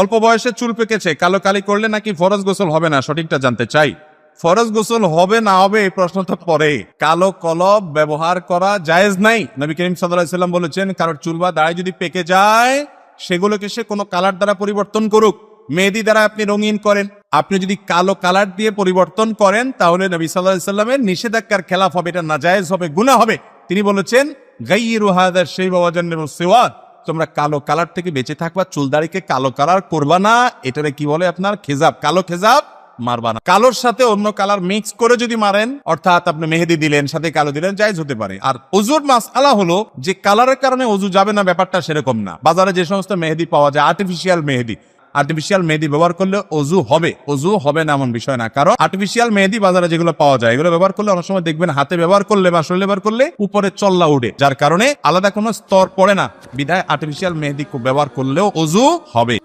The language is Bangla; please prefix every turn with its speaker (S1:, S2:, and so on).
S1: অল্প বয়সে চুল পেকেছে, কালো কালি করলে নাকি ফরজ গোসল হবে না, সঠিকটা জানতে চাই। ফরজ গোসল হবে না হবে এই প্রশ্নটা পরে। কালো কলব ব্যবহার করা জায়েজ নাই। নবী করিম সাল্লাল্লাহু আলাইহি ওয়াসাল্লাম বলেছেন, কারোর চুল বা দাড়ি যদি পেকে যায় সেগুলোকে সে কোনো কালার দ্বারা পরিবর্তন করুক। মেহেদি দ্বারা আপনি রঙিন করেন, আপনি যদি কালো কালার দিয়ে পরিবর্তন করেন তাহলে নবী সাল্লাল্লাহু আলাইহি ওয়াসাল্লামের নিষেধাজ্ঞার খেলাফ হবে, এটা নাজায়েজ হবে, গুনাহ হবে। তিনি বলেছেন, গায়্যিরু হাযা শাইবা ওয়া জান্নিবুস সিওয়াদ, তোমরা কালো কালার থেকে বেঁচে থাকবা, চুল দাড়িকে কালো কালার করবা না। এটারে কি বলে আপনার খেজাব, কালো খেজাব মারবা না। কালোর সাথে অন্য কালার মিক্স করে যদি মারেন, অর্থাৎ আপনি মেহেদি দিলেন সাথে কালো দিলেন, জায়েজ হতে পারে। আর ওযুর মাসআলা হলো যে কালারের কারণে ওযু যাবে না, ব্যাপারটা সেরকম না। বাজারে যে সমস্ত মেহেদি পাওয়া যায় আর্টিফিশিয়াল মেহেদি ব্যবহার করলে ওযু হবে না এমন বিষয় না। কারণ আর্টিফিশিয়াল মেহেদি বাজারে যেগুলো পাওয়া যায় এগুলো ব্যবহার করলে অনেক সময় দেখবেন হাতে ব্যবহার করলে বা শরীরে ব্যবহার করলে উপরে চল্লা উঠে, যার কারণে আলাদা কোনো স্তর পড়ে না, বিধায় আর্টিফিশিয়াল মেহেদি ব্যবহার করলেও ওযু হবে।